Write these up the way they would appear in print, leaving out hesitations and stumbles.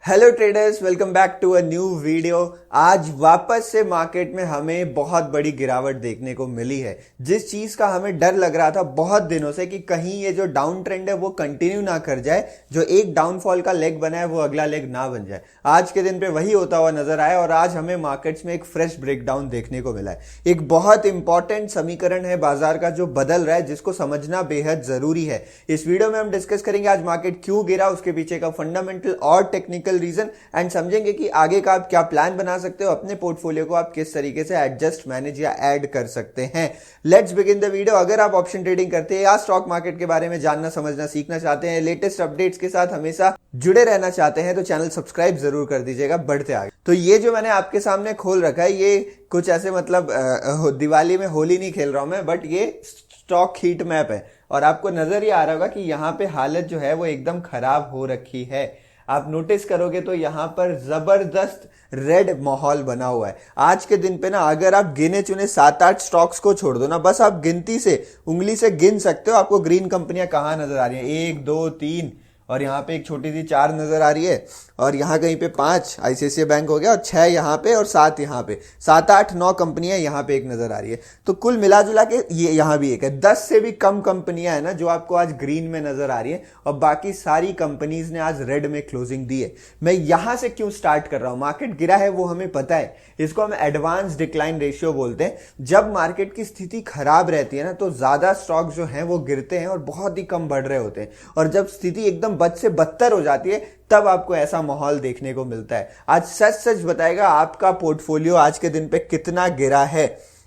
Hello traders, welcome back to a new video. आज वापस से मार्केट में हमें बहुत बड़ी गिरावट देखने को मिली है। जिस चीज का हमें डर लग रहा था बहुत दिनों से कि कहीं ये जो डाउन ट्रेंड है वो कंटिन्यू ना कर जाए, जो एक डाउनफॉल का लेग बना है वो अगला लेग ना बन जाए, आज के दिन पे वही होता हुआ नजर आया और आज हमें मार्केट्स में एक फ्रेश ब्रेकडाउन देखने को मिला है। एक बहुत इंपॉर्टेंट समीकरण है बाजार का जो बदल रहा है, जिसको समझना बेहद जरूरी है। इस वीडियो में हम डिस्कस करेंगे आज मार्केट क्यों गिरा, उसके पीछे का फंडामेंटल और टेक्निकल रीजन, एंड समझेंगे कि आगे का आप क्या प्लान बना सकते हो, अपने पोर्टफोलियो को आप किस तरीके से एडजस्ट, मैनेज या ऐड कर सकते हैं। Let's begin the video. अगर आप ऑप्शन ट्रेडिंग करते हैं या स्टॉक मार्केट के बारे में जानना, समझना, सीखना चाहते हैं, लेटेस्ट अपडेट्स के साथ हमेशा जुड़े रहना चाहते हैं, तो चैनल सब्सक्राइब जरूर कर दीजिएगा। बढ़ते आगे। तो ये जो मैंने आपके सामने खोल रखा है, ये कुछ ऐसे मतलब दिवाली में होली नहीं खेल रहा हूं मैं, बट ये स्टॉक हीट मैप है और आपको नजर ही आ रहा होगा कि यहाँ पे हालत जो है वो एकदम खराब हो रखी है। आप नोटिस करोगे तो यहां पर जबरदस्त रेड माहौल बना हुआ है। आज के दिन पे ना, अगर आप गिने चुने 7-8 स्टॉक्स को छोड़ दो ना, बस आप गिनती से उंगली से गिन सकते हो आपको ग्रीन कंपनियां कहां नजर आ रही हैं। 1 2 3 और यहाँ पे एक छोटी सी 4 नजर आ रही है, और यहाँ कहीं पे 5 आईसीआईसीआई बैंक हो गया, और 6 यहाँ पे और 7 यहाँ पे, 7 8 9 कंपनियां यहाँ पे एक नजर आ रही है। तो कुल मिला जुला के ये यहाँ भी एक है। 10 से भी कम कंपनियां है ना जो आपको आज ग्रीन में नजर आ रही है, और बाकी सारी कंपनीज ने आज रेड में क्लोजिंग दी है। मैं यहां से क्यों स्टार्ट कर रहा हूं? मार्केट गिरा है वो हमें पता है, इसको हम एडवांस डिक्लाइन रेशियो बोलते हैं। जब मार्केट की स्थिति खराब रहती है ना, तो ज्यादा स्टॉक जो है वो गिरते हैं और बहुत ही कम बढ़ रहे होते हैं, और जब स्थिति एकदम बद से बदतर हो जाती है तब आपको ऐसा माहौल देखने को मिलता है। आज सच सच बताएगा आपका पोर्टफोलियो आज के दिन पे कितना गिरा है।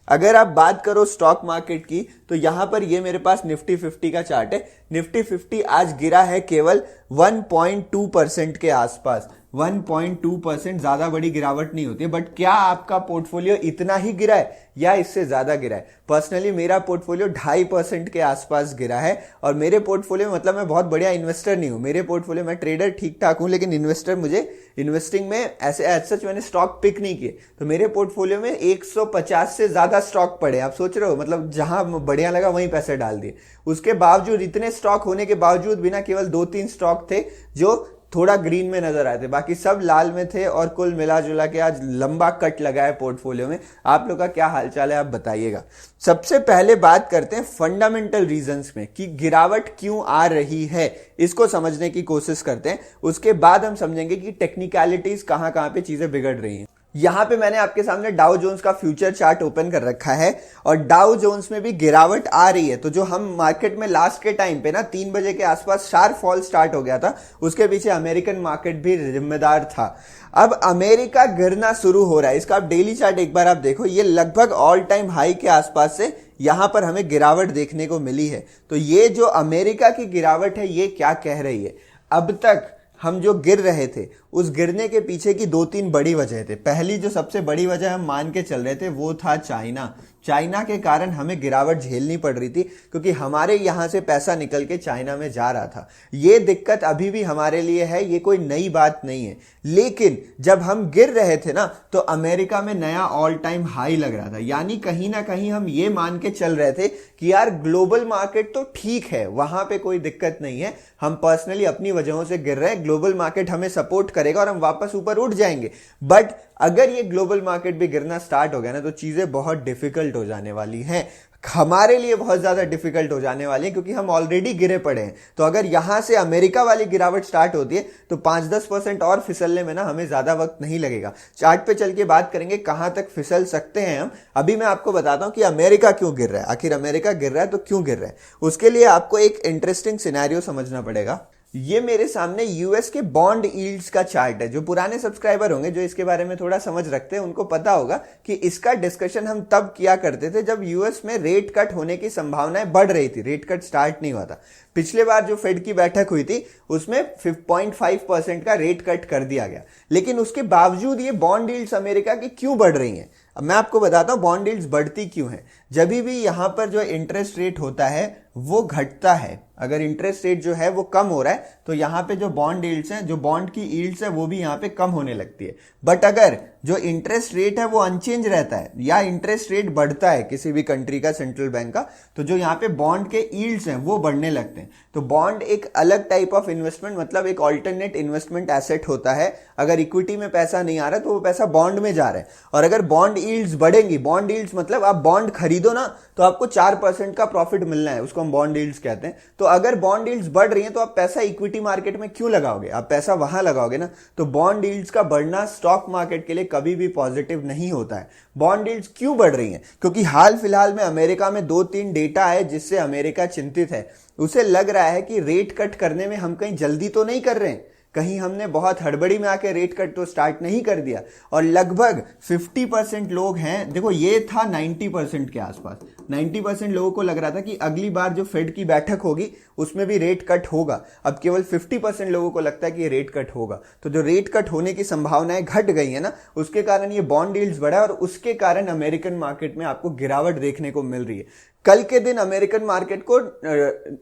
अगर आप बात करो स्टॉक मार्केट की, तो यहां पर ये मेरे पास निफ्टी 50 का चार्ट है। निफ्टी 50 आज गिरा है केवल 1.2% के आसपास। 1.2% ज्यादा बड़ी गिरावट नहीं होती है, बट क्या आपका पोर्टफोलियो इतना ही गिरा है या इससे ज्यादा गिरा है? पर्सनली मेरा पोर्टफोलियो 2.5% के आसपास गिरा है, और मेरे पोर्टफोलियो मतलब मैं बहुत बढ़िया इन्वेस्टर नहीं हूं। मेरे पोर्टफोलियो में ट्रेडर ठीक ठाक हूं, लेकिन इन्वेस्टर मुझे इन्वेस्टिंग में ऐसे एज सच मैंने स्टॉक पिक नहीं किए। तो मेरे पोर्टफोलियो में 150 से ज्यादा स्टॉक पड़े। आप सोच रहे हो, मतलब जहां बढ़िया लगा वहीं पैसे डाल दिए। उसके बावजूद, इतने स्टॉक होने के बावजूद भी ना, केवल 2-3 स्टॉक थे जो थोड़ा ग्रीन में नजर आए थे, बाकी सब लाल में थे। और कुल मिला जुला के आज लंबा कट लगा है पोर्टफोलियो में। आप लोग का क्या हालचाल है, आप बताइएगा। सबसे पहले बात करते हैं फंडामेंटल रीजंस में कि गिरावट क्यों आ रही है, इसको समझने की कोशिश करते हैं। उसके बाद हम समझेंगे कि टेक्निकलिटीज कहां कहां पे चीजें बिगड़ रही हैं। यहां पे मैंने आपके सामने डाउ जोन्स का फ्यूचर चार्ट ओपन कर रखा है, और डाउ जोन्स में भी गिरावट आ रही है। तो जो हम मार्केट में लास्ट के टाइम पे ना 3 बजे के आसपास शार्प फॉल स्टार्ट हो गया था, उसके पीछे अमेरिकन मार्केट भी जिम्मेदार था। अब अमेरिका गिरना शुरू हो रहा है। इसका आप डेली चार्ट एक बार आप देखो, ये लगभग ऑल टाइम हाई के आसपास से यहां पर हमें गिरावट देखने को मिली है। तो ये जो अमेरिका की गिरावट है, ये क्या कह रही है? अब तक हम जो गिर रहे थे, उस गिरने के पीछे की 2-3 बड़ी वजह थे। पहली जो सबसे बड़ी वजह हम मान के चल रहे थे वो था चाइना। चाइना के कारण हमें गिरावट झेलनी पड़ रही थी, क्योंकि हमारे यहां से पैसा निकल के चाइना में जा रहा था। ये दिक्कत अभी भी हमारे लिए है, ये कोई नई बात नहीं है। लेकिन जब हम गिर रहे थे ना, तो अमेरिका में नया ऑल टाइम हाई लग रहा था। यानी कहीं ना कहीं हम ये मान के चल रहे थे कि यार ग्लोबल मार्केट तो ठीक है, वहां पे कोई दिक्कत नहीं है, हम पर्सनली अपनी वजहों से गिर रहे हैं, ग्लोबल मार्केट हमें सपोर्ट करेगा और हम वापस ऊपर उठ जाएंगे। बट अगर ये ग्लोबल मार्केट भी गिरना स्टार्ट हो गया ना, तो चीजें बहुत डिफिकल्ट हो जाने वाली हैं। हमारे लिए बहुत ज्यादा डिफिकल्ट हो जाने वाली है, क्योंकि हम ऑलरेडी गिरे पड़े हैं। तो अगर यहां से अमेरिका वाली गिरावट स्टार्ट होती है, तो 5-10% और फिसलने में ना हमें ज्यादा वक्त नहीं लगेगा। चार्ट पे चल के बात करेंगे कहां तक फिसल सकते हैं हम। अभी मैं आपको बताता हूं कि अमेरिका क्यों गिर रहा है। आखिर अमेरिका गिर रहा है तो क्यों गिर रहा है, उसके लिए आपको एक इंटरेस्टिंग सिनेरियो समझना पड़ेगा। ये मेरे सामने यूएस के बॉन्ड यील्ड्स का चार्ट है। जो पुराने सब्सक्राइबर होंगे, जो इसके बारे में थोड़ा समझ रखते हैं, उनको पता होगा कि इसका डिस्कशन हम तब किया करते थे जब यूएस में रेट कट होने की संभावनाएं बढ़ रही थी, रेट कट स्टार्ट नहीं हुआ था। पिछले बार जो फेड की बैठक हुई थी, उसमें 0.5% का रेट कट कर दिया गया, लेकिन उसके बावजूद ये बॉन्ड यील्ड्स अमेरिका की क्यों बढ़ रही हैं? अब मैं आपको बताता हूं बॉन्ड यील्ड्स बढ़ती क्यों है। जब भी यहां पर जो इंटरेस्ट रेट होता है वो घटता है, अगर इंटरेस्ट रेट जो है वो कम हो रहा है, तो यहां पे जो बॉन्ड यील्ड्स हैं, जो बॉन्ड की यील्ड्स है, वो भी यहां पे कम होने लगती है। बट अगर जो इंटरेस्ट रेट है वो अनचेंज रहता है या इंटरेस्ट रेट बढ़ता है किसी भी कंट्री का सेंट्रल बैंक का, तो जो यहाँ पे बॉन्ड के यील्ड्स हैं वो बढ़ने लगते हैं। तो बॉन्ड एक अलग टाइप ऑफ इन्वेस्टमेंट, मतलब एक ऑल्टरनेट इन्वेस्टमेंट एसेट होता है। अगर इक्विटी में पैसा नहीं आ रहा तो वो पैसा बॉन्ड में जा रहा है, और अगर बॉन्ड यील्ड्स बढ़ेंगी, बॉन्ड यील्ड्स मतलब आप बॉन्ड खरीदो ना तो आपको 4% का प्रॉफिट मिलना है, उसको हम बॉन्ड यील्ड्स कहते हैं। तो अगर बॉन्ड यील्ड्स बढ़ रही हैं तो आप पैसा इक्विटी मार्केट में क्यों लगाओगे, आप पैसा वहां लगाओगे ना। तो बॉन्ड यील्ड्स का बढ़ना स्टॉक मार्केट के लिए कभी भी पॉजिटिव नहीं होता है। बॉन्ड यील्ड्स क्यों बढ़ रही हैं? क्योंकि हाल फिलहाल में अमेरिका में 2-3 डेटा है जिससे अमेरिका चिंतित है। उसे लग रहा है कि रेट कट करने में हम कहीं जल्दी तो नहीं कर रहे हैं, कहीं हमने बहुत हड़बड़ी में आके रेट कट तो स्टार्ट नहीं कर दिया। और लगभग 50% लोग हैं, देखो ये था 90% के आसपास, 90% लोगों को लग रहा था कि अगली बार जो फेड की बैठक होगी उसमें भी रेट कट होगा। अब केवल 50% लोगों को लगता है कि ये रेट कट होगा। तो जो रेट कट होने की संभावनाएं घट गई है ना, उसके कारण ये बॉन्ड यील्ड्स बढ़ा और उसके कारण अमेरिकन मार्केट में आपको गिरावट देखने को मिल रही है। कल के दिन अमेरिकन मार्केट को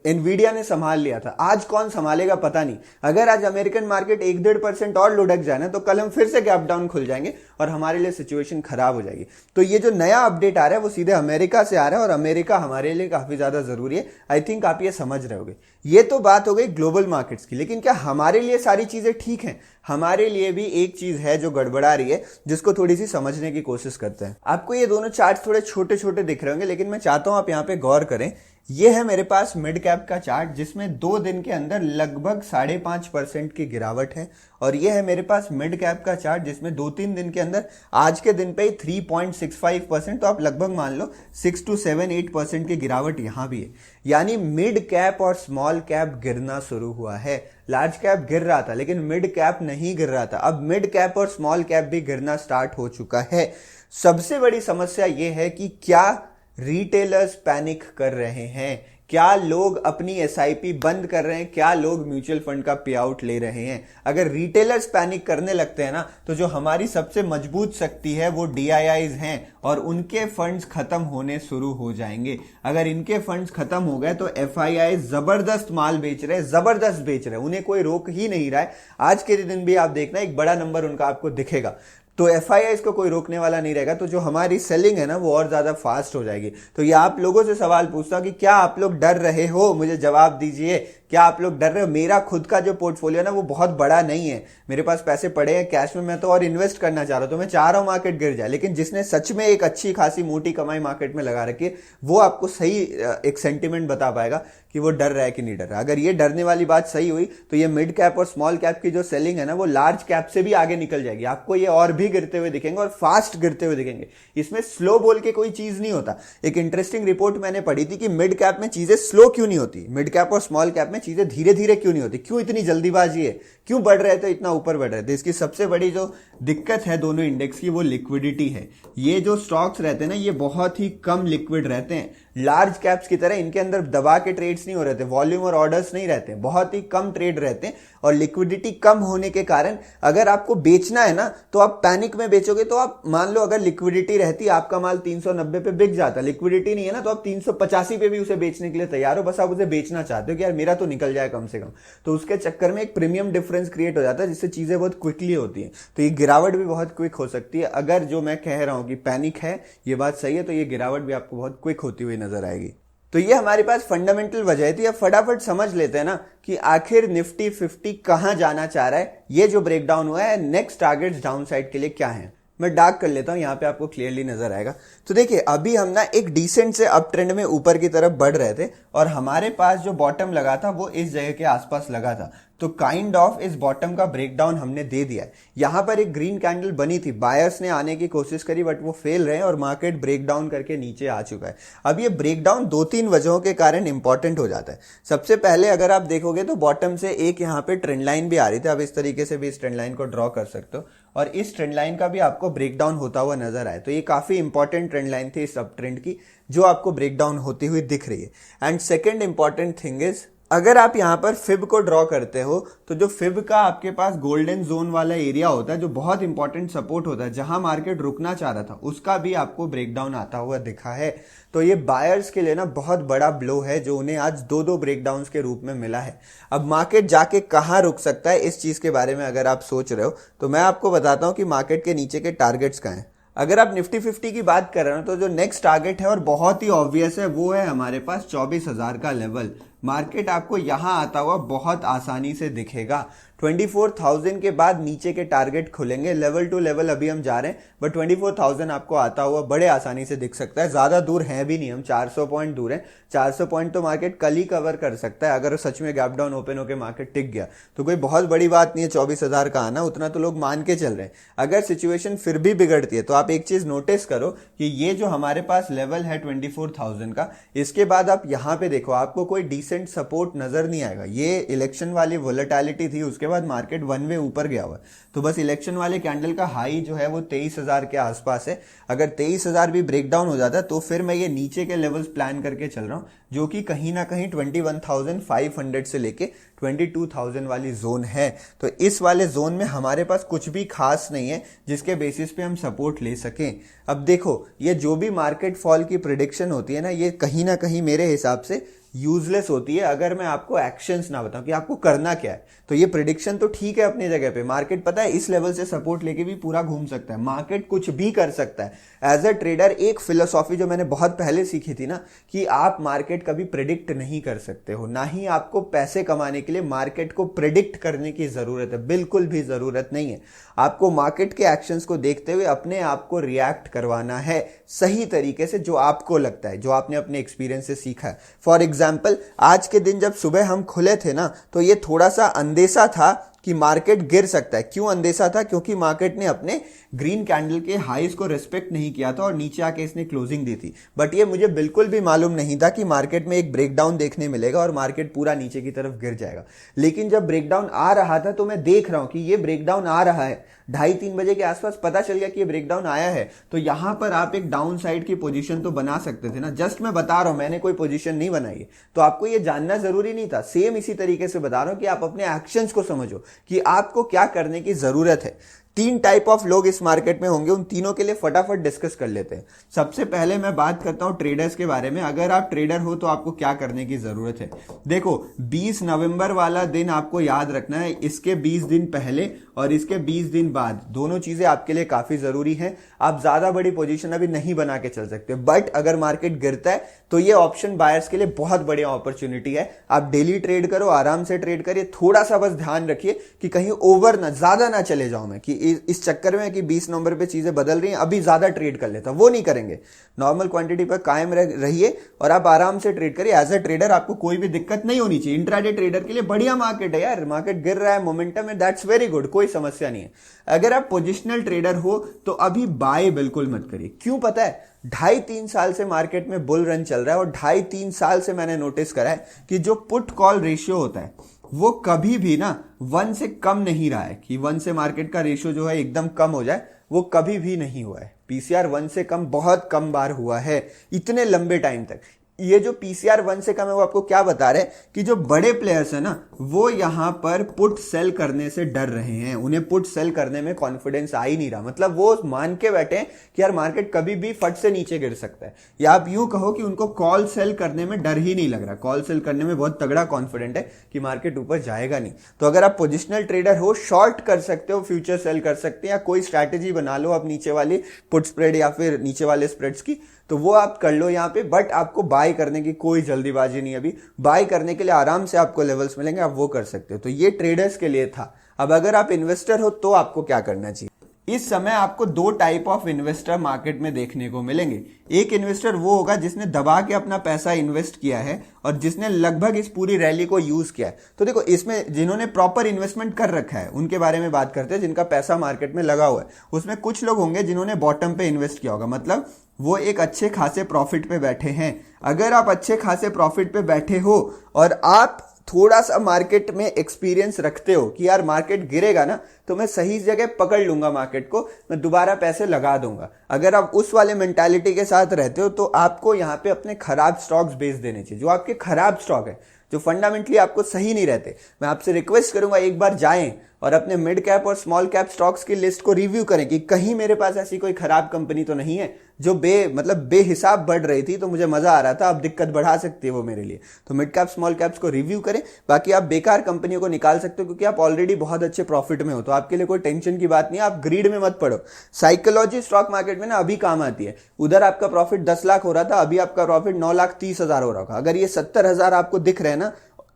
एनवीडिया ने संभाल लिया था, आज कौन संभालेगा पता नहीं। अगर आज अमेरिकन मार्केट 1-1.5% और लुढ़क जाए ना तो कल हम फिर से गैप डाउन खुल जाएंगे और हमारे लिए सिचुएशन खराब हो जाएगी। तो ये जो नया अपडेट आ रहा है वो सीधे अमेरिका से आ रहा है और अमेरिका हमारे लिए काफी ज्यादा जरूरी है। आई थिंक आप ये समझ रहे होगे। ये तो बात हो गई ग्लोबल मार्केट्स की, लेकिन क्या हमारे लिए सारी चीजें ठीक हैं? हमारे लिए भी एक चीज है जो गड़बड़ा रही है, जिसको थोड़ी सी समझने की कोशिश करते हैं। आपको ये दोनों चार्ट थोड़े छोटे छोटे दिख रहे होंगे, लेकिन मैं चाहता हूं आप यहाँ पे गौर करें। ये है मेरे पास मिड कैप का चार्ट जिसमें 2 दिन के अंदर लगभग 5.5% की गिरावट है, और ये है मेरे पास मिड कैप का चार्ट जिसमें 2-3 दिन के अंदर आज के दिन पे ही 3.65%, तो आप लगभग मान लो 6-7-8% की गिरावट यहां भी है। यानी मिड कैप और स्मॉल कैप गिरना शुरू हुआ है। लार्ज कैप गिर रहा था लेकिन मिड कैप नहीं गिर रहा था, अब मिड कैप और स्मॉल कैप भी गिरना स्टार्ट हो चुका है। सबसे बड़ी समस्या यह है कि क्या रिटेलर्स पैनिक कर रहे हैं, क्या लोग अपनी एसआईपी बंद कर रहे हैं, क्या लोग म्यूचुअल फंड का पे आउट ले रहे हैं। अगर रिटेलर्स पैनिक करने लगते हैं ना तो जो हमारी सबसे मजबूत शक्ति है वो डीआईआईज हैं और उनके फंड्स खत्म होने शुरू हो जाएंगे। अगर इनके फंड्स खत्म हो गए तो एफआईआई जबरदस्त माल बेच रहे हैं, जबरदस्त बेच रहे हैं, उन्हें कोई रोक ही नहीं रहा है। आज के दिन भी आप देखना एक बड़ा नंबर उनका आपको दिखेगा, तो एफआईआई इसको कोई रोकने वाला नहीं रहेगा। तो जो हमारी सेलिंग है ना वो और ज्यादा फास्ट हो जाएगी। तो ये आप लोगों से सवाल पूछता हूं कि क्या आप लोग डर रहे हो, मुझे जवाब दीजिए। क्या आप लोग डर रहे हो? मेरा खुद का जो पोर्टफोलियो ना वो बहुत बड़ा नहीं है, मेरे पास पैसे पड़े हैं कैश में, मैं तो और इन्वेस्ट करना चाह रहा हूं, तो मैं चाह रहा हूं मार्केट गिर जाए। लेकिन जिसने सच में एक अच्छी खासी मोटी कमाई मार्केट में लगा रखी है वो आपको सही एक सेंटिमेंट बता पाएगा कि वो डर रहा है कि नहीं डर रहा। अगर ये डरने वाली बात सही हुई तो ये मिड कैप और स्मॉल कैप की जो सेलिंग है ना वो लार्ज कैप से भी आगे निकल जाएगी। आपको ये और भी गिरते हुए दिखेंगे और फास्ट गिरते हुए दिखेंगे। इसमें स्लो बोल के कोई चीज नहीं होता। एक इंटरेस्टिंग रिपोर्ट मैंने पढ़ी थी कि मिड कैप में चीजें स्लो क्यों नहीं होती, मिड कैप और स्मॉल कैप में चीजें धीरे धीरे क्यों नहीं होती, क्यों इतनी जल्दीबाजी है, क्यों बढ़ रहे थे इतना ऊपर बढ़ रहे थे। इसकी सबसे बड़ी जो दिक्कत है दोनों इंडेक्स की वो लिक्विडिटी है। ये जो स्टॉक्स रहते हैं ना ये बहुत ही कम लिक्विड रहते हैं। लार्ज कैप्स की तरह इनके अंदर दबा के ट्रेड्स नहीं हो रहे थे, वॉल्यूम और ऑर्डर्स नहीं रहते, बहुत ही कम ट्रेड रहते हैं। और लिक्विडिटी कम होने के कारण अगर आपको बेचना है ना तो आप पैनिक में बेचोगे। तो आप मान लो अगर लिक्विडिटी रहती, आपका माल 390 पे बिक जाता, लिक्विडिटी नहीं है ना तो आप 385 पे भी उसे बेचने के लिए तैयार हो, बस आप उसे बेचना चाहते हो कि यार मेरा तो निकल जाए कम से कम। तो उसके चक्कर में एक प्रीमियम डिफरेंस क्रिएट हो जाता है जिससे चीजें बहुत क्विकली होती हैं। तो ये गिरावट भी बहुत क्विक हो सकती है। अगर जो मैं कह रहा हूं कि पैनिक है ये बात सही है तो ये गिरावट भी आपको बहुत क्विक होती हुई नजर आएगी। तो ये हमारे पास फंडामेंटल वजह थी। अब फटाफट समझ लेते हैं ना कि आखिर निफ्टी 50 कहां जाना चाह रहा है। ये जो ब्रेकडाउन हुआ है नेक्स्ट टारगेट्स डाउन साइड के लिए क्या है मैं डार्क कर लेता हूं, यहां पे आपको क्लियरली नजर आएगा। तो देखिए अभी हम ना एक डिसेंट से अप ट्रेंड में ऊपर की तरफ बढ़ रहे थे और हमारे पास जो बॉटम लगा था वो इस जगह के आसपास लगा था। तो काइंड ऑफ इस बॉटम का ब्रेकडाउन हमने दे दिया है। यहां पर एक ग्रीन कैंडल बनी थी, बायर्स ने आने की कोशिश करी बट वो फेल रहे और मार्केट ब्रेकडाउन करके नीचे आ चुका है। अब ये ब्रेकडाउन 2-3 वजहों के कारण इंपॉर्टेंट हो जाता है। सबसे पहले अगर आप देखोगे तो बॉटम से एक यहाँ पे ट्रेंड लाइन भी आ रही थी, आप इस तरीके से भी इस ट्रेंड लाइन को ड्रॉ कर सकते हो और इस ट्रेंड लाइन का भी आपको ब्रेकडाउन होता हुआ नजर आए। तो ये काफी इंपॉर्टेंट ट्रेंड लाइन थी इस अप ट्रेंड की जो आपको ब्रेकडाउन होती हुई दिख रही है। And second important thing is अगर आप यहाँ पर फिब को ड्रॉ करते हो तो जो फिब का आपके पास गोल्डन जोन वाला एरिया होता है, जो बहुत इंपॉर्टेंट सपोर्ट होता है, जहां मार्केट रुकना चाह रहा था, उसका भी आपको ब्रेकडाउन आता हुआ दिखा है। तो ये बायर्स के लिए ना बहुत बड़ा ब्लो है, जो उन्हें आज दो दो ब्रेकडाउन्स के रूप में मिला है। अब मार्केट जाके कहां रुक सकता है, इस चीज के बारे में अगर आप सोच रहे हो तो मैं आपको बताता हूं कि मार्केट के नीचे के टारगेट्स कहाँ हैं। अगर आप निफ्टी 50 की बात कर रहे हो तो जो नेक्स्ट टारगेट है और बहुत ही ऑब्वियस है, वो है हमारे पास 24,000 का लेवल। मार्केट आपको यहां आता हुआ बहुत आसानी से दिखेगा। 24,000 के बाद नीचे के टारगेट खुलेंगे, लेवल टू लेवल अभी हम जा रहे हैं, बट 24,000 आपको आता हुआ बड़े आसानी से दिख सकता है। ज्यादा दूर है भी नहीं, हम 400 पॉइंट दूर हैं। 400 पॉइंट तो मार्केट कल ही कवर कर सकता है, अगर सच में गैप डाउन ओपन होकर मार्केट टिक गया तो कोई बहुत बड़ी बात नहीं है 24,000 का आना, उतना तो लोग मान के चल रहे हैं। अगर सिचुएशन फिर भी बिगड़ती है तो आप एक चीज नोटिस करो कि ये जो हमारे पास लेवल है 24,000 का, इसके बाद आप यहां पे देखो, आपको कोई डिसेंट सपोर्ट नजर नहीं आएगा। ये इलेक्शन वाली वोलेटिलिटी थी, उसके बाद मार्केट वन वे ऊपर गया हुआ, तो बस इलेक्शन वाले कैंडल का हाई जो है वो 23,000 के आसपास है। अगर 23,000 भी ब्रेकडाउन हो जाता तो फिर मैं ये नीचे के लेवल्स प्लान करके चल रहा हूं, जो कि कहीं ना कहीं 21,500 से लेके 22,000 वाली जोन है। तो इस वाले जोन में हमारे पास कुछ भी खास नहीं है जिसके बेसिस पे हम सपोर्ट ले सकें। अब देखो, ये जो भी मार्केट फॉल की प्रिडिक्शन होती है ना, ये कहीं ना कहीं मेरे हिसाब से यूजलेस होती है अगर मैं आपको एक्शंस ना बताऊं कि आपको करना क्या है। तो ये प्रिडिक्शन तो ठीक है अपनी जगह पे, मार्केट पता है इस लेवल से सपोर्ट लेके भी पूरा घूम सकता है, मार्केट कुछ भी कर सकता है। एज अ ट्रेडर एक फिलोसॉफी जो मैंने बहुत पहले सीखी थी ना, कि आप मार्केट कभी प्रिडिक्ट नहीं कर सकते हो, ना ही आपको पैसे कमाने के लिए मार्केट को प्रिडिक्ट करने की जरूरत है, बिल्कुल भी जरूरत नहीं है। आपको मार्केट के एक्शंस को देखते हुए अपने आप को रिएक्ट करवाना है सही तरीके से, जो आपको लगता है, जो आपने अपने एक्सपीरियंस से सीखा है। फॉर एग्जाम्पल, आज के दिन जब सुबह हम खुले थे ना, तो ये थोड़ा सा अंदेशा था कि मार्केट गिर सकता है। क्यों अंदेशा था? क्योंकि मार्केट ने अपने ग्रीन कैंडल के हाईज को रिस्पेक्ट नहीं किया था और नीचे आके इसने क्लोजिंग दी थी। बट ये मुझे बिल्कुल भी मालूम नहीं था कि मार्केट में एक ब्रेकडाउन देखने मिलेगा और मार्केट पूरा नीचे की तरफ गिर जाएगा। लेकिन जब ब्रेकडाउन आ रहा था तो मैं देख रहा हूं कि ये ब्रेकडाउन आ रहा है, 2:30-3 बजे के आसपास पता चल गया कि ये ब्रेकडाउन आया है। तो यहां पर आप एक डाउन साइड की पोजीशन तो बना सकते थे ना। जस्ट मैं बता रहा हूं, मैंने कोई पोजीशन नहीं बनाई है, तो आपको ये जानना जरूरी नहीं था। सेम इसी तरीके से बता रहा हूं कि आप अपने एक्शंस को समझो कि आपको क्या करने की जरूरत है। 3 टाइप ऑफ लोग इस मार्केट में होंगे, उन तीनों के लिए फटाफट डिस्कस कर लेते हैं। सबसे पहले मैं बात करता हूं ट्रेडर्स के बारे में। अगर आप ट्रेडर हो तो आपको क्या करने की जरूरत है। देखो, 20 नवंबर वाला दिन आपको याद रखना है। इसके 20 दिन पहले और इसके 20 दिन बाद दोनों चीजें आपके लिए काफी जरूरी हैं। आप ज्यादा बड़ी पोजीशन अभी नहीं बना के चल सकते, बट अगर मार्केट गिरता है तो ये ऑप्शन बायर्स के लिए बहुत बढ़िया अपॉर्चुनिटी है। आप डेली ट्रेड करो, आराम से ट्रेड करिए। थोड़ा सा बस ध्यान रखिए कि कहीं ओवर ना, ज्यादा ना चले जाऊं मैं, कि इस चक्कर में कि 20 नवंबर पे चीजें बदल रही हैं, अभी ज्यादा ट्रेड कर लेता, वो नहीं करेंगे। नॉर्मल क्वांटिटी पर कायम रहिए और आप आराम से ट्रेड करिए। एज अ ट्रेडर आपको कोई भी दिक्कत नहीं होनी चाहिए। इंट्राडे ट्रेडर के लिए बढ़िया मार्केट है यार, मार्केट गिर रहा है, मोमेंटम है, दैट्स वेरी गुड, कोई समस्या नहीं है। अगर आप पोजिशनल ट्रेडर हो तो अभी बाय बिल्कुल मत करिए। क्यों पता है? 2.5-3 साल से मार्केट में बुल रन चल रहा है और 2.5-3 साल से मैंने नोटिस करा है कि जो पुट कॉल रेशियो होता है वो कभी भी ना 1 से कम नहीं रहा है, कि 1 से मार्केट का रेशियो जो है एकदम कम हो जाए, वो कभी भी नहीं हुआ है। पीसीआर 1 से कम बहुत कम बार हुआ है इतने लंबे टाइम तक। ये जो पीसीआर 1 से कम है वो आपको क्या बता रहे हैं कि जो बड़े प्लेयर्स है ना, वो यहां पर पुट सेल करने से डर रहे हैं, उन्हें पुट सेल करने में कॉन्फिडेंस आ ही नहीं रहा। मतलब वो मान के बैठे हैं कि यार मार्केट कभी भी फट से नीचे गिर सकता है, या आप यूं कहो कि उनको कॉल सेल करने में डर ही नहीं लग रहा। कॉल सेल करने में बहुत तगड़ा कॉन्फिडेंट है कि मार्केट ऊपर जाएगा नहीं। तो अगर आप पोजिशनल ट्रेडर हो, शॉर्ट कर सकते हो, फ्यूचर सेल कर सकते हैं, या कोई स्ट्रैटेजी बना लो आप नीचे वाली पुट स्प्रेड या फिर नीचे वाले स्प्रेड्स की, तो वो आप कर लो यहां पे। बट आपको बाय करने की कोई जल्दीबाजी नहीं, अभी बाय करने के लिए आराम से आपको लेवल्स मिलेंगे, आप वो कर सकते हो। तो ये ट्रेडर्स के लिए था। अब अगर आप इन्वेस्टर हो तो आपको क्या करना चाहिए। इस समय आपको 2 टाइप ऑफ इन्वेस्टर मार्केट में देखने को मिलेंगे। एक इन्वेस्टर वो होगा जिसने दबा के अपना पैसा इन्वेस्ट किया है और जिसने लगभग इस पूरी रैली को यूज किया है। तो देखो, इसमें जिन्होंने प्रॉपर इन्वेस्टमेंट कर रखा है उनके बारे में बात करते हैं, जिनका पैसा मार्केट में लगा हुआ है। उसमें कुछ लोग होंगे जिन्होंने बॉटम पे इन्वेस्ट किया होगा, मतलब वो एक अच्छे खासे प्रॉफिट पे बैठे हैं। अगर आप अच्छे खासे प्रॉफिट पे बैठे हो और आप थोड़ा सा मार्केट में एक्सपीरियंस रखते हो कि यार मार्केट गिरेगा ना तो मैं सही जगह पकड़ लूंगा मार्केट को, मैं दोबारा पैसे लगा दूंगा, अगर आप उस वाले मेंटालिटी के साथ रहते हो तो आपको यहाँ पे अपने खराब स्टॉक्स बेच देने चाहिए। जो आपके खराब स्टॉक है, जो फंडामेंटली आपको सही नहीं रहते। मैं आपसे रिक्वेस्ट करूंगा एक बार जाएं और अपने मिड कैप और स्मॉल कैप स्टॉक्स की लिस्ट को रिव्यू करें कि कहीं मेरे पास ऐसी कोई खराब कंपनी तो नहीं है जो बेहिसाब बढ़ रही थी तो मुझे मजा आ रहा था, अब दिक्कत बढ़ा सकती है वो मेरे लिए। तो मिड कैप स्मॉल कैप्स को रिव्यू करें। बाकी आप बेकार कंपनियों को निकाल सकते हो क्योंकि आप ऑलरेडी बहुत अच्छे प्रॉफिट में हो, तो आपके लिए कोई टेंशन की बात नहीं है। आप ग्रीड में मत पड़ो। साइकोलॉजी स्टॉक मार्केट में ना अभी काम आती है। उधर आपका प्रॉफिट 10 लाख हो रहा था, अभी आपका प्रॉफिट 9,30,000 हो रहा होगा। अगर ये 70,000 आपको दिख रहे हैं ना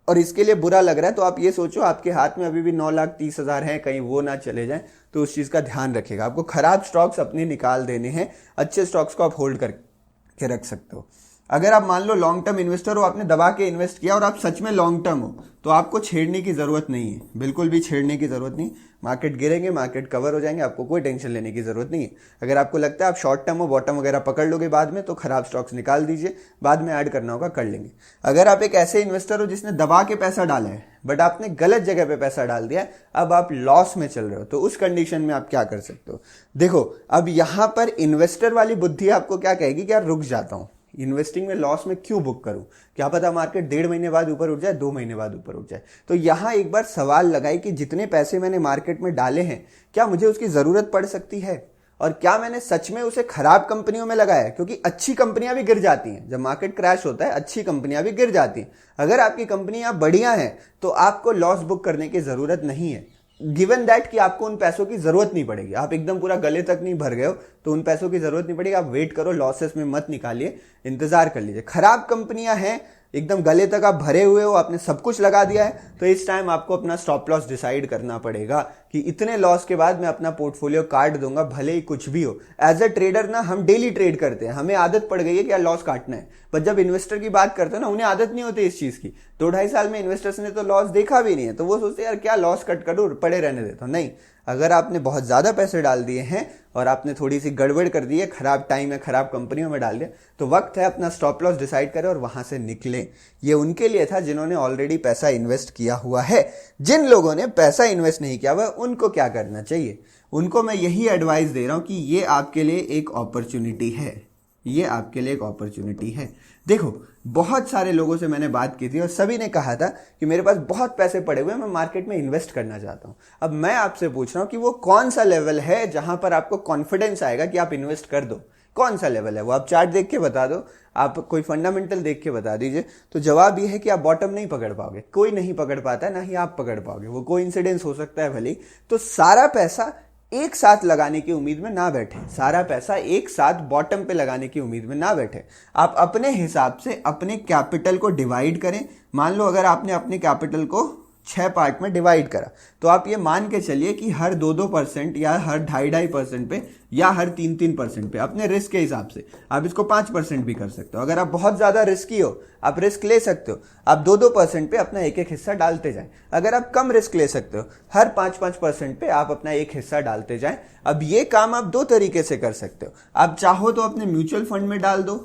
और इसके लिए बुरा लग रहा है, तो आप ये सोचो आपके हाथ में अभी भी 9,30,000 है, कहीं वो ना चले जाए, तो उस चीज का ध्यान रखिएगा। आपको खराब स्टॉक्स अपने निकाल देने हैं, अच्छे स्टॉक्स को आप होल्ड करके रख सकते हो। अगर आप मान लो लॉन्ग टर्म इन्वेस्टर हो, आपने दबा के इन्वेस्ट किया और आप सच में लॉन्ग टर्म हो, तो आपको छेड़ने की जरूरत नहीं है, बिल्कुल भी छेड़ने की जरूरत नहीं। मार्केट गिरेंगे, मार्केट कवर हो जाएंगे, आपको कोई टेंशन लेने की जरूरत नहीं है। अगर आपको लगता है आप शॉर्ट टर्म हो, बॉटम वगैरह पकड़ लोगे बाद में, तो खराब स्टॉक्स निकाल दीजिए, बाद में ऐड करना होगा कर लेंगे। अगर आप एक ऐसे इन्वेस्टर हो जिसने दबा के पैसा डाला है बट आपने गलत जगह पे पैसा डाल दिया, अब आप लॉस में चल रहे हो, तो उस कंडीशन में आप क्या कर सकते हो? देखो, अब यहां पर इन्वेस्टर वाली बुद्धि आपको क्या कहेगी कि यार रुक जाता हूं, इन्वेस्टिंग में लॉस में क्यों बुक करूं, क्या पता मार्केट 1.5 महीने बाद ऊपर उठ जाए, 2 महीने बाद ऊपर उठ जाए। तो यहां एक बार सवाल लगाए कि जितने पैसे मैंने मार्केट में डाले हैं, क्या मुझे उसकी जरूरत पड़ सकती है और क्या मैंने सच में उसे खराब कंपनियों में लगाया है? क्योंकि अच्छी कंपनियां भी गिर जाती हैं, जब मार्केट क्रैश होता है अच्छी कंपनियां भी गिर जाती हैं। अगर आपकी कंपनियां बढ़िया हैं तो आपको लॉस बुक करने की जरूरत नहीं है, गिवन दैट कि आपको उन पैसों की जरूरत नहीं पड़ेगी। आप एकदम पूरा गले तक नहीं भर गए हो तो उन पैसों की जरूरत नहीं पड़ेगी। आप वेट करो, लॉसेस में मत निकालिए, इंतजार कर लीजिए। खराब कंपनियां हैं, एकदम गले तक आप भरे हुए हो, आपने सब कुछ लगा दिया है, तो इस टाइम आपको अपना स्टॉप लॉस डिसाइड करना पड़ेगा कि इतने लॉस के बाद मैं अपना पोर्टफोलियो काट दूंगा, भले ही कुछ भी हो। एज अ ट्रेडर ना हम डेली ट्रेड करते हैं, हमें आदत पड़ गई है कि यार लॉस काटना है, पर जब इन्वेस्टर की बात करते हैं ना, उन्हें आदत नहीं होती इस चीज की। 2-2.5 साल में इन्वेस्टर्स ने तो लॉस देखा भी नहीं है, तो वो सोचते हैं यार क्या लॉस कट करूं, पड़े रहने देता हूं। नहीं, अगर आपने बहुत ज्यादा पैसे डाल दिए हैं और आपने थोड़ी सी गड़बड़ कर दी है, खराब टाइम है, खराब कंपनियों में डाल दिया, तो वक्त है अपना स्टॉप लॉस डिसाइड करें और वहां से निकलें। ये उनके लिए था जिन्होंने ऑलरेडी पैसा इन्वेस्ट किया हुआ है। जिन लोगों ने पैसा इन्वेस्ट नहीं किया हुआ, उनको क्या करना चाहिए? उनको मैं यही एडवाइस दे रहा हूं कि ये आपके लिए एक अपॉर्चुनिटी है, ये आपके लिए एक अपॉर्चुनिटी है। देखो, बहुत सारे लोगों से मैंने बात की थी और सभी ने कहा था कि मेरे पास बहुत पैसे पड़े हुए हैं, मैं मार्केट में इन्वेस्ट करना चाहता हूं। अब मैं आपसे पूछ रहा हूं कि वो कौन सा लेवल है जहां पर आपको कॉन्फिडेंस आएगा कि आप इन्वेस्ट कर दो? कौन सा लेवल है वो? आप चार्ट देख के बता दो, आप कोई फंडामेंटल देख के बता दीजिए। तो जवाब ये है कि आप बॉटम नहीं पकड़ पाओगे, कोई नहीं पकड़ पाता है, ना ही आप पकड़ पाओगे। वो कोई इंसिडेंस हो सकता है भले ही। तो सारा पैसा एक साथ लगाने की उम्मीद में ना बैठे, सारा पैसा एक साथ बॉटम पे लगाने की उम्मीद में ना बैठे। आप अपने हिसाब से अपने कैपिटल को डिवाइड करें। मान लो अगर आपने अपने कैपिटल को 6 पार्ट में डिवाइड करा, तो आप ये मान के चलिए कि हर 2-2% या हर 2.5-2.5% पे या हर 3-3% पे, अपने रिस्क के हिसाब से। आप इसको 5% भी कर सकते हो। अगर आप बहुत ज्यादा रिस्की हो, आप रिस्क ले सकते हो, आप 2-2% पे अपना एक हिस्सा डालते जाएं। अगर आप कम रिस्क ले सकते हो, हर 5-5% पे आप अपना एक हिस्सा डालते जाएं। अब ये काम आप 2 तरीके से कर सकते हो। आप चाहो तो अपने म्यूचुअल फंड में डाल दो,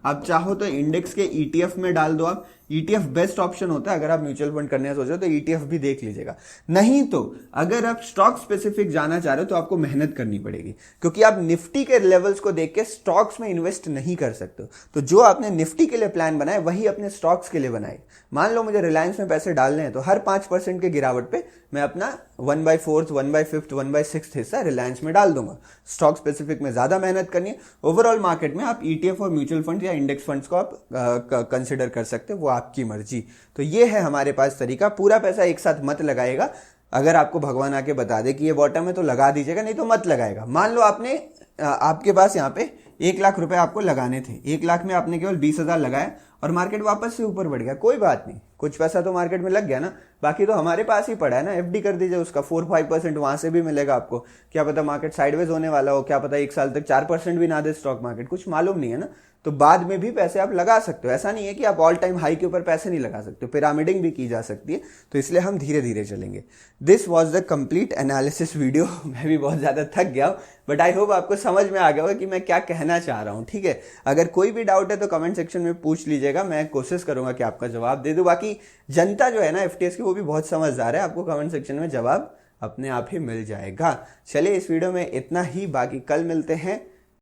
आप चाहो तो इंडेक्स के ईटीएफ में डाल दो। आप ईटीएफ बेस्ट ऑप्शन होता है, अगर आप म्यूचुअल फंड करने सोच रहे हो तो ईटीएफ भी देख लीजिएगा। नहीं तो अगर आप स्टॉक स्पेसिफिक जाना चाह रहे हो तो आपको मेहनत करनी पड़ेगी, क्योंकि आप निफ्टी के लेवल्स को देख के स्टॉक्स में इन्वेस्ट नहीं कर सकते। तो जो आपने निफ्टी के लिए प्लान बनाए वही अपने स्टॉक्स के लिए बनाए। मान लो मुझे रिलायंस में पैसे डालने हैं, तो हर 5% के गिरावट पे मैं अपना 1/4, 1/5, 1/6 हिस्सा रिलायंस में डाल दूंगा। स्टॉक स्पेसिफिक में ज्यादा मेहनत करनी है। ओवरऑल मार्केट में आप ईटीएफ और म्यूचुअल फंड या इंडेक्स फंड्स को आप कंसिडर कर सकते हो, वो आपकी मर्जी। तो ये है हमारे पास तरीका। पूरा पैसा एक साथ मत लगाएगा। अगर आपको भगवान आके बता दे कि ये बॉटम है तो लगा दीजिएगा, नहीं तो मत लगाएगा। मान लो आपने आपके पास यहाँ पे 1 लाख रुपए आपको लगाने थे, 1 लाख में आपने केवल 20,000 लगाया और मार्केट वापस से ऊपर बढ़ गया, कोई बात नहीं, कुछ पैसा तो मार्केट में लग गया ना, बाकी तो हमारे पास ही पड़ा है ना। एफडी कर दीजिए, उसका 4-5% वहां से भी मिलेगा आपको। क्या पता मार्केट साइडवेज होने वाला हो, क्या पता 1 साल तक 4% भी ना दे स्टॉक मार्केट, कुछ मालूम नहीं है ना। तो बाद में भी पैसे आप लगा सकते हो। ऐसा नहीं है कि आप ऑल टाइम हाई के ऊपर पैसे नहीं लगा सकते, पिरामिडिंग भी की जा सकती है। तो इसलिए हम धीरे धीरे चलेंगे। This was the complete analysis video. मैं भी बहुत ज्यादा थक गया हूं, बट आई होप आपको समझ में आ गया होगा कि मैं क्या कहना चाह रहा हूं। ठीक है, अगर कोई भी डाउट है तो कमेंट सेक्शन में पूछ लीजिएगा, मैं कोशिश करूंगा कि आपका जवाब दे दूं। बाकी जनता जो है ना एफटीएस की, वो भी बहुत समझदार है, आपको कमेंट सेक्शन में जवाब अपने आप ही मिल जाएगा। चलिए, इस वीडियो में इतना ही, बाकी कल मिलते हैं